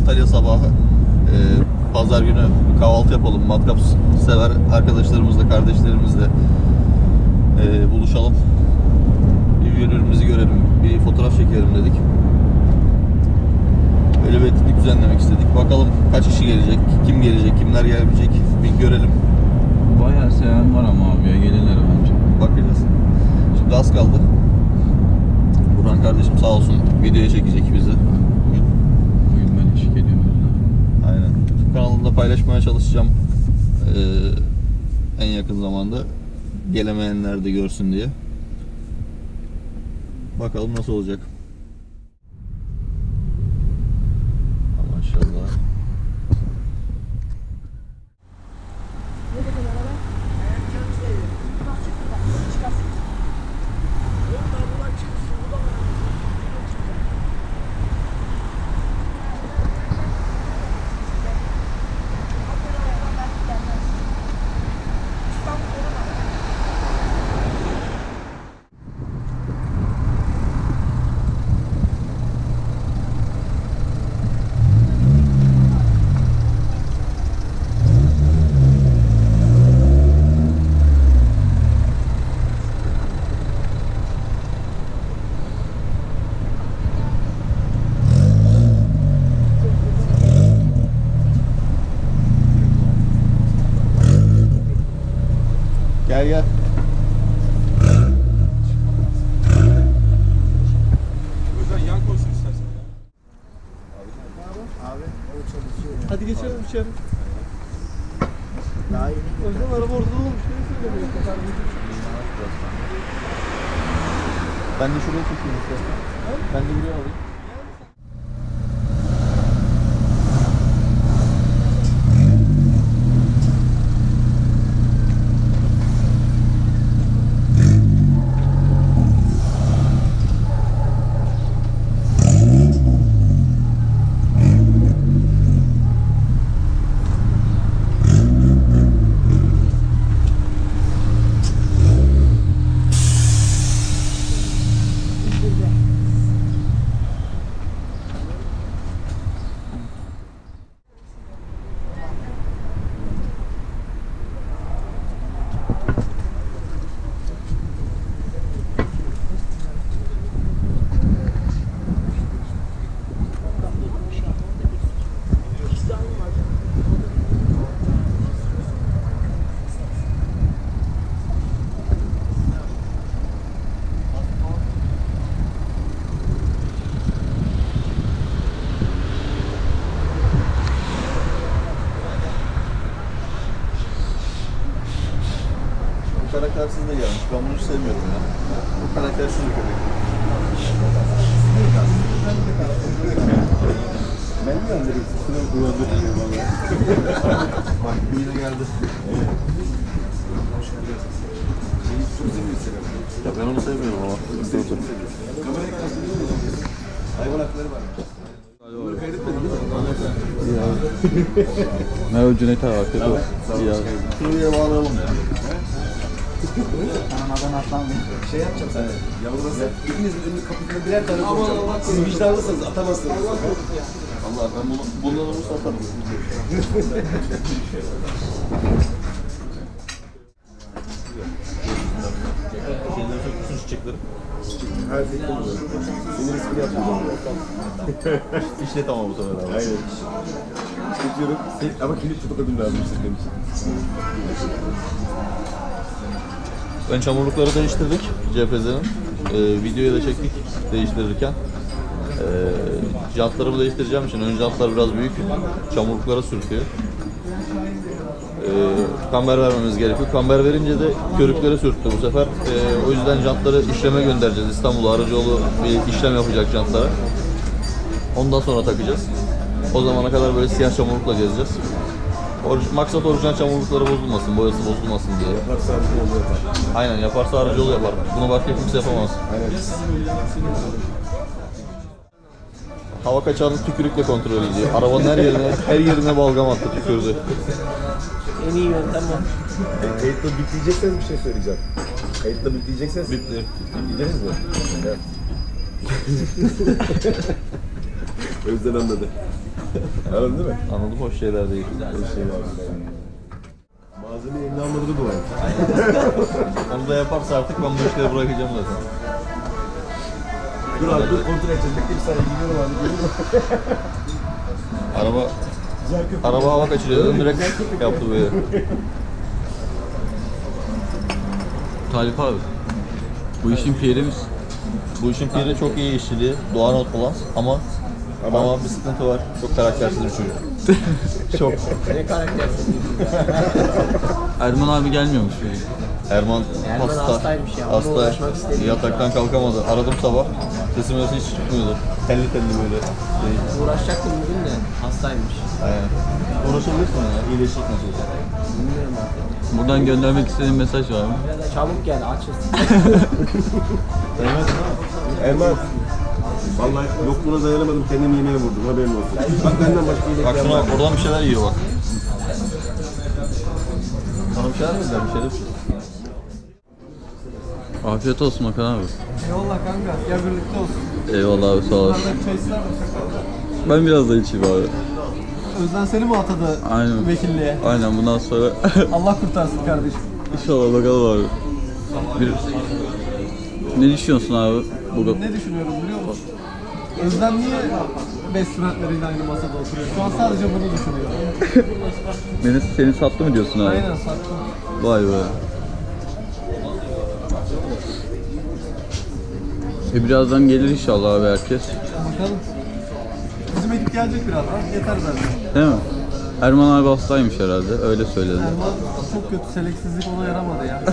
Antalya sabahı. Pazar günü kahvaltı yapalım. Matkap sever arkadaşlarımızla, kardeşlerimizle buluşalım. Birbirimizi görelim, bir fotoğraf çekelim dedik. Öyle bir etkinlik düzenlemek istedik. Bakalım kaç kişi gelecek, kim gelecek, kimler gelmeyecek bir görelim. Bayağı seven var ama abi ya, gelirler bence. Bakacağız. Şimdi az kaldı. Burhan kardeşim sağ olsun videoya çekecek bizi. Bugün ben eşlik ediyorum. Aynen. YouTube kanalımda paylaşmaya çalışacağım. En yakın zamanda gelemeyenler de görsün diye. Bakalım nasıl olacak. Maşallah. Gel gel. Özden yan koysun istersen. Abi o çalışıyor. Hadi geçelim içeri. Daha iyi. Özlem araba orada olmuş. Ben de şuraya çekeyim istersen. Ben de buraya alayım. Karaktersiz de gelmiş. Ben bunu hiç sevmiyorum ya. Bu karaktersiz bir köpek. Ben mi göndereyim? Sıra kullandım valla. Bak yine geldi. Ya ben onu sevmiyorum ama. Hayvan hakları var. Merhaba Cüneyt abi, afiyet olsun. Şuraya bağlayalım ya. Kanamadan atlanmayın. Şey yapacağım sana. Yavrularsa ikinizin önünü kapısına birer tane koyacağım. Siz vicdanlısınız, atamazsınız. Allah ben bundan olursa atarım. Şeyleri sökmüşsün çiçekleri. Her şey oluyor. Senin ismini yapacağım. İşlet ama bu sefer abi. Aynen. Tutuyorum. Ama kilit tutup ödüm lazım benim için. Ön çamurlukları değiştirdik CFZ'nin. Videoyu da çektik değiştirirken. Jantlarımı değiştireceğim için ön jantlar biraz büyük. Çamurluklara sürtüyor. Kamber vermemiz gerekiyor. Kamber verince de körüklere sürttü bu sefer. O yüzden jantları işleme göndereceğiz. İstanbul'a Arıcıoğlu bir işlem yapacak jantlara. Ondan sonra takacağız. O zamana kadar böyle siyah çamurlukla gezeceğiz. Maksat orijinal çamurlukları bozulmasın, boyası bozulmasın diye. Yaparsa Arıcıoğlu yapar. Aynen, yaparsa Arıcıoğlu yapar. Bunu başka kimse yapamaz. Aynen. Hava kaçağını tükürükle kontrol ediyor. Arabanın her yerine balgam attı, tükürdü. En iyi yöntem o. Kayıtta bitleyecekseniz bir şey söyleyeceğim. Kayıtta bitleyecekseniz... Bitti. Bitleyeceksiniz mi? Evet. O yüzden anladı. Anladın değil mi? Anladım, hoş şeyler değil. Hoş şeyler. Malzeme eline almadı da var. Onu da yaparsa artık ben bu işleri bırakacağım zaten. Dur abi dur kontrol edeceğiz. Bir saniye gidiyorum abi. Geliyorum. Araba Güzel köpek. araba hava kaçırıyor. Direkt yaptı böyle. Talip abi. Bu işin pirimiz. Bu işin piri çok iyi işçiliği. Doğan Otolans ama bir sıkıntı var. Çok karaktersiz bir çocuk. Çok. Ne karaktersiz. Erman abi gelmiyormuş böyle. Erman hastaymış ya, onunla uğraşmak istemiyor. Yataktan kalkamadı. Aradım sabah. Sesim hiç çıkmıyordu. Telli telli böyle. Uğraşacaktım bugün de hastaymış. Aynen. Uğraşabilirsin ya. İyileşecek nasıl olsa. Bilmiyorum artık. Buradan göndermek istediğin mesaj var mı? Çabuk gel açız. Erman. Vallahi yokluğuna dayanamadım. Kendimi yemeğe vurdum. Haberin olsun. Bak benden başka iyilik Bak şuna yapmam. oradan bir şeyler yiyor bak. Sana bir şeyler mi güzel bir şeyler? Afiyet olsun Hakan abi. Eyvallah kanka, gel birlikte olsun. Eyvallah abi sağ olasın. Bunlardan çay ister misin? Ben biraz da içeyim abi. Özden seni mi atadı Aynen. vekilliğe? Aynen bundan sonra Allah kurtarsın kardeşim. inşallah bakalım abi. Ne düşünüyorsun abi? Bu Ne düşünüyorum biliyor musun? Özden niye best friendleriyle aynı masada oturuyor? Şu an sadece bunu düşünüyor. seni sattı mı diyorsun abi? Aynen sattım. Vay be. Birazdan gelir inşallah abi herkes. Bakalım. Bizim ekip gelecek birazdan. Yeter zaten. Değil mi? Erman abi hastaymış herhalde. Öyle söyledi. Erman çok kötü. Seleksizlik ona yaramadı ya.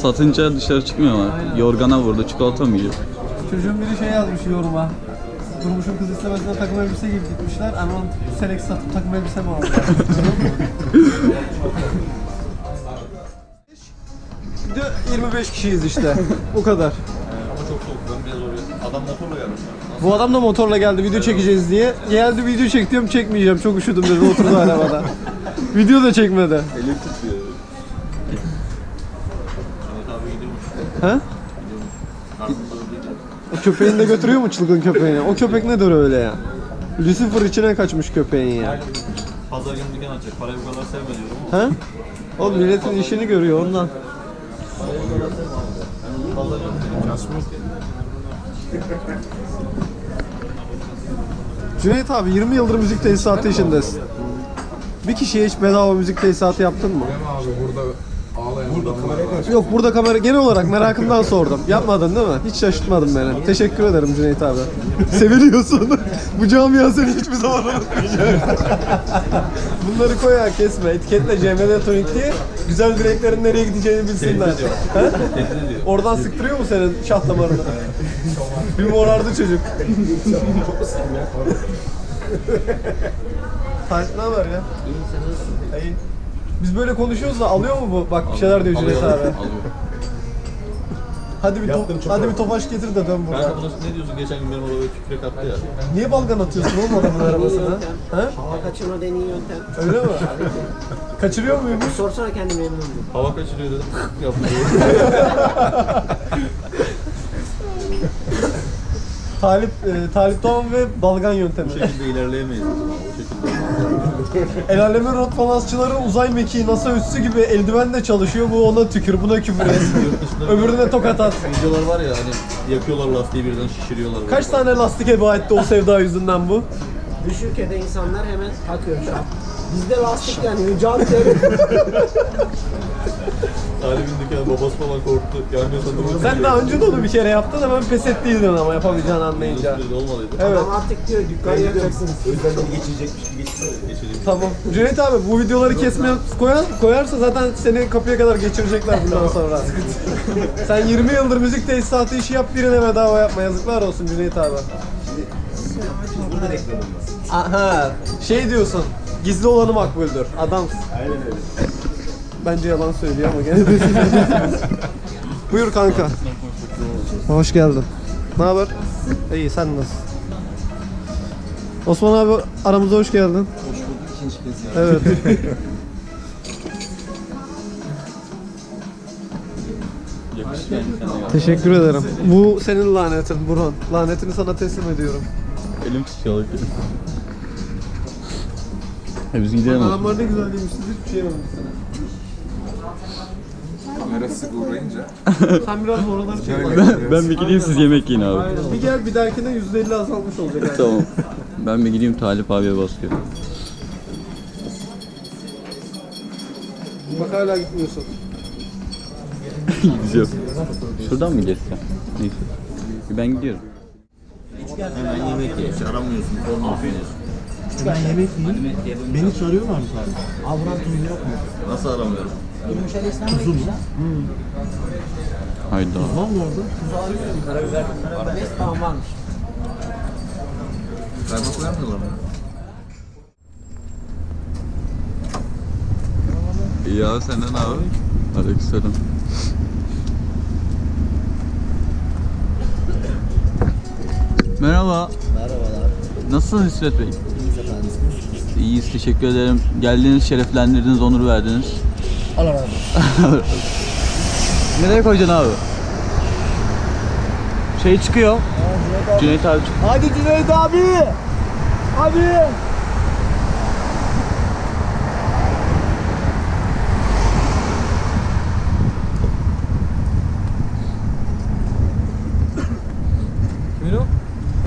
Satınca dışarı çıkmıyorlar. Aynen. Yorgana vurdu. Çikolata mı yiyor? Çocuğun biri şey yazmış yoruma. Durmuş'un kız istemesinden takım elbise giyip gitmişler. Erman selek satıp takım elbise mi aldı? Bir de 25 kişiyiz işte. Bu kadar. Ama çok soğuk. Ben biraz oraya. Adam motorla gelmiş. Bu adam da motorla geldi video çekeceğiz diye. Geldi video çek diyorum çekmeyeceğim çok üşüdüm dedi oturdu arabada. Video da çekmedi. Elim tutuyor. Ahmet abi gidiyormuş. He? Karnında öldü. O köpeğini de götürüyor mu çılgın köpeğini? O köpek nedir öyle ya? Lucifer içine kaçmış köpeğin ya. Pazar günü dükkan açacak. Parayı bu kadar sevme diyorum ama. He? O milletin işini görüyor ondan. Pazar günü Cüneyt abi 20 yıldır müzik tesisatı işindesin. Bir kişiye hiç bedava müzik tesisatı yaptın mı? Yok burada kamera genel olarak merakımdan sordum. Yapmadın değil mi? Hiç şaşırtmadın beni. Teşekkür ederim Cüneyt abi. Seviliyorsun. Bu camia seni hiçbir zaman unutmayacak. Bunları koy ya kesme. Etiketle CMD Tonik diye güzel dileklerin nereye gideceğini bilsinler. Tehdit ediyor. He? Tehdit ediyor. Oradan sıktırıyor mu senin şah damarını? Bir morardı çocuk. Tarık ne haber ya? İyi sen nasılsın? İyi. Biz böyle konuşuyoruz da alıyor mu bu? Bak bir şeyler diyor Cüneyt abi. Alıyor. Hadi bir tofaş getir de dön buradan. Kanka buna ne diyorsun? Geçen gün benim arabaya tükrek attı ya. Niye balgan atıyorsun oğlum adamın arabasına? He? Hava kaçırma en iyi yöntem. Öyle mi? Kaçırıyor muymuş? Sorsana kendi memnun mu? Hava kaçırıyor dedim. Yaptı. Talip Doğan ve balgan yöntemi. Bu şekilde ilerleyemeyiz. Bu şekilde. El alemin rotbalansçıların uzay mekiği NASA üssü gibi eldivenle çalışıyor. Bu ona tükür, buna küfür et. Yurt dışında Öbürüne tokat at. videolar var ya hani yakıyorlar lastiği birden şişiriyorlar. böyle. Kaç tane lastik heba etti o sevda yüzünden bu? Düş ülkede insanlar hemen takıyor şu an. Bizde lastik yanıyor, jant yanıyor. Talibin dükkanı babası falan korktu. Gelmiyor sandım. Sen daha önce de onu bir kere yaptın hemen pes ettiydin ama yapamayacağını anlayınca. Olmalıydı. Evet. Adam artık diyor dükkan yapacaksınız. Özden beni geçirecekmiş gibi geçsene. Geçelim. Tamam. Cüneyt abi bu videoları kesmeye koyarsa zaten seni kapıya kadar geçirecekler bundan sonra. Sen 20 yıldır müzik tesisatı işi yap birine bedava yapma yazıklar olsun Cüneyt abi. Burada reklamım var. Aha şey diyorsun gizli olanı makbuldür. Adamsın. Aynen öyle. Bence yalan söylüyor ama gene de. Buyur kanka. Hoş geldin. Ne haber? İyi sen nasılsın? Osman abi aramıza hoş geldin. Hoş bulduk ikinci kez ya. Evet. Yakışık yani kendine gel. Teşekkür ederim. Bu senin lanetin Burhan. Lanetini sana teslim ediyorum. Elim tutuyor. Biz gidelim. Adamlar ne güzel demişti, hiçbir şey yememiş sana. Kamera sık uğrayınca. Sen biraz oraları çek. Ben bir gideyim, siz yemek yiyin abi. Aynen. Bir gel, bir dahakine %50 azalmış olacak. Yani. Tamam. Ben bir gideyim, Talip abiye baskıyorum. Bak hala gitmiyorsun. Gidiyorum. Şuradan mı geçsem? Neyse. Ben gidiyorum. Hemen yemek ye. Hiç aramıyorsun. Olmuyorsun. Ben yemek yiyeyim. Beni soruyorlar mı abi? Avran tuzu yok mu? Nasıl aramıyorum? Tuzu mu? Hayda. Var mı orada? Tuzu arıyorum. Karabiber. Neyse tamam varmış. Kaymak vermiyorlar mı? İyi abi, senden abi. Aleykümselam. Merhaba. Merhabalar. Nasılsınız İsmet Bey? İyiyiz efendim. İyiyiz, teşekkür ederim. Geldiğiniz, şereflendirdiniz, onur verdiniz. Allah razı olsun. Nereye koyacaksın abi? Şey çıkıyor. Cüneyt abi çıkıyor. Hadi Cüneyt abi! Hadi!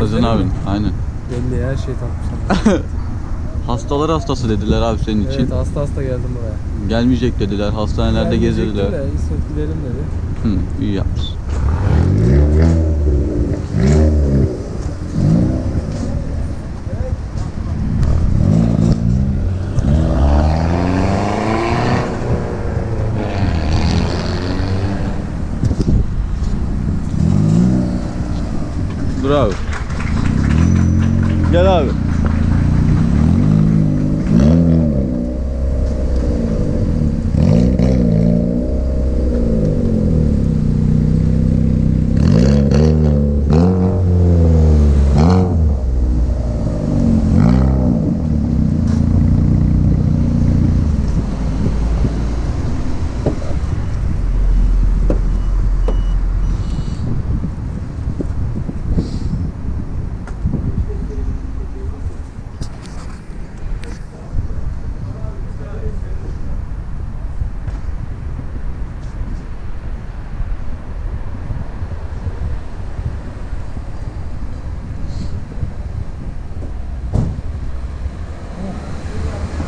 Özün abin, aynen. Belli, her şey tatmış. Hastalar hastası dediler abi senin için. Evet, hasta geldim buraya. Gelmeyecek dediler, hastanelerde gezdirdiler. İsmet gidelim dedi. Hı, iyi yapmışsın. Dur abi. Gel abi.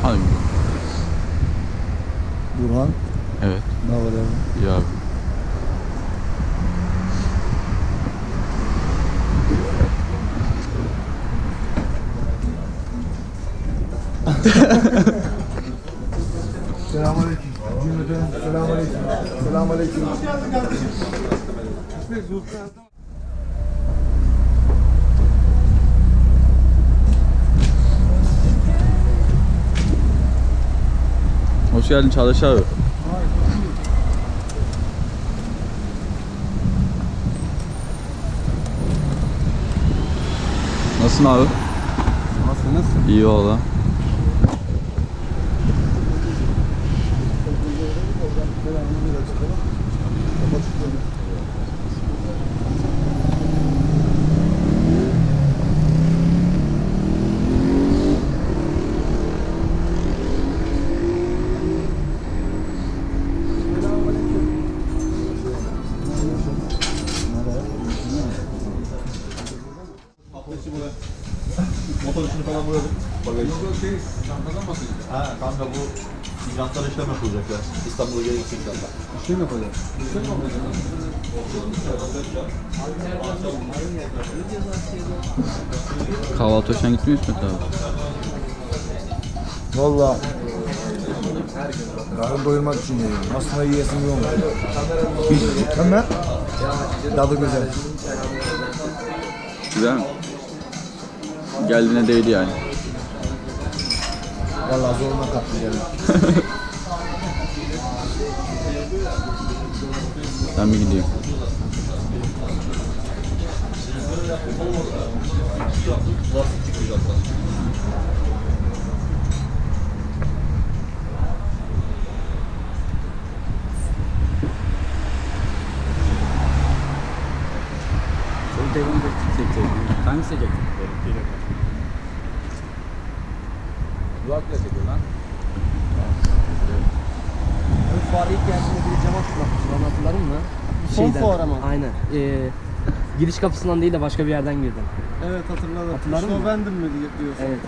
Hadi. Burhan. Evet. Ne var abi? İyi abi. Selamünaleyküm. Selamünaleyküm. Selamünaleyküm. Hoş geldin Çağdaş abi. Nasılsın abi? Nasılsınız? İyi valla. Motor içini falan boyadık. Bagaj. Ha kanka bu jantlara işlem yapılacak ya. İstanbul'a gelecek inşallah. Şey mi yapacağız? Kahvaltı hoşuna gitmiyor İsmet abi. Valla. Karın doyurmak için yiyorum. Aslında yiyesim yok. Ama tadı güzel. Güzel mi? Geldiğine değdi yani. Valla zoruna kattım gelin. Ben bir gideyim. Hangisi çekecek? Kulakla çekiyor lan. fuara ilk geldiğinde biri cama tutmamıştı. Bana hatırladın mı? Son fuara mı? Aynen. Giriş kapısından değil de başka bir yerden girdim. Evet hatırladım. Hatırladın İşte mı? o bendim mi diyorsun? Evet.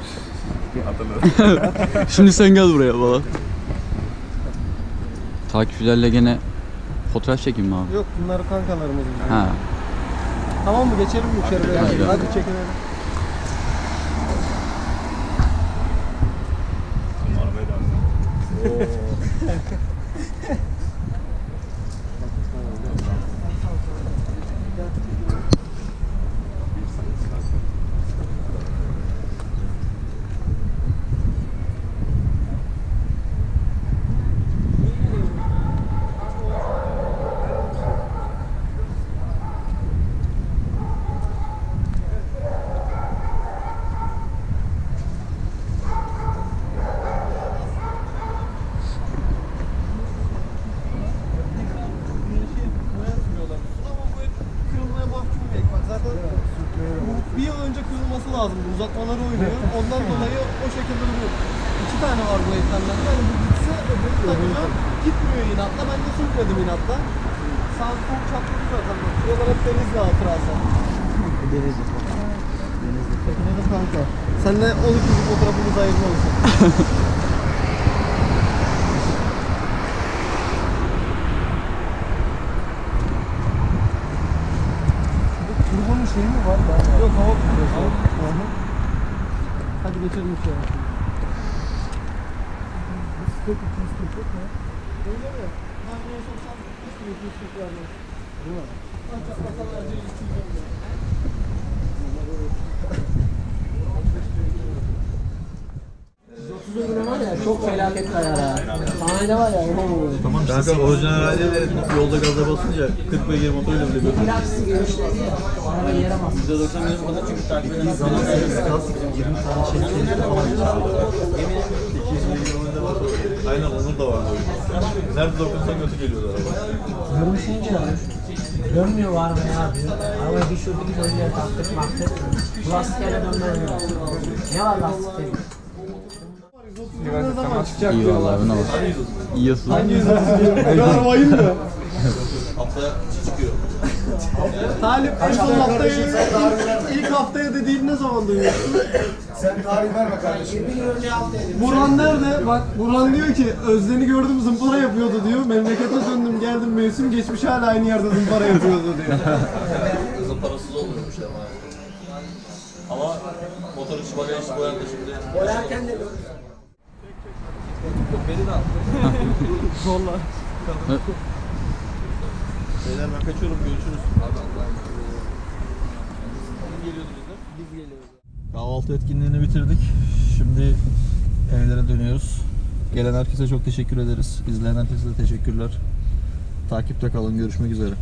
Şimdi sen gel buraya falan. Takipçilerle gene fotoğraf çekeyim mi abi? Yok bunlar kankalarımız. Ha. Tamam mı geçelim mi içeri? Hadi. Hadi çekin hadi. Arabayı da Kırılmaya mahkum bir ekmek. Zaten bu bir yıl önce kırılması lazımdı. Uzatmaları oynuyor. Ondan dolayı o şekilde duruyor. 2 tane var bu ekranlarda. Yani bu gitse öbürü takacağım. Gitmiyor inatla. Ben de sürtmedim inatla. Sağ sol çatladı zaten. Buralar hep denizli hatırası. Denizli. Peki dedim kanka. Seninle 12. fotoğrafımız hayırlı olsun. Turbo'nun şeyi mi var? Yok hava tutuyor. Hadi geçelim içeri. Öyle mi? Marmara soksan üstüne üstüne vermez. Değil mi? Ancak masalarca üstüne. Var ya çok felaket kayar ha. Sahne var ya. Tamam kanka orijinal halde yolda gaza basınca 40 beygir motoruyla bile götürüyor. Plaksız görüşleri ya. Araba yere basıyor. %90 benim kadar çünkü takip eden zaman 20 tane çektiğinde falan aynen Onur da vardı o yüzden. Nerede dokunsan kötü geliyordu araba. Görmüşünce dönmüyor var mı ya diyor. Arabayı düşürdük önce taktık baktık. Bu lastiklerle dönmez mi? Ne var lastikte? Ne zaman çıkacak İyi diyorlar. vallahi ne var. Yiyorsun. Hangi yüzden diyor? Ben arabayım da. Haftaya çıkıyor. Talip en son haftaya ilk haftaya dediğin ne zaman duyuyorsun? Sen tarih verme kardeşim. Bir gün önce haftaya. Burhan nerede? Bak Burhan diyor ki Özden'i gördüm zımpara yapıyordu diyor. Memlekete döndüm geldim mevsim geçmiş hala aynı yerde zımpara yapıyordu diyor. Kızın parasız olmuyormuş ama. Ama motor içi bagaj içi boyandı şimdi. Boyarken de Beni de al. Zorla. Beyler ben kaçıyorum görüşürüz. Biz geliyoruz. Kahvaltı etkinliğini bitirdik. Şimdi evlere dönüyoruz. Gelen herkese çok teşekkür ederiz. İzleyen herkese de teşekkürler. Takipte kalın. Görüşmek üzere.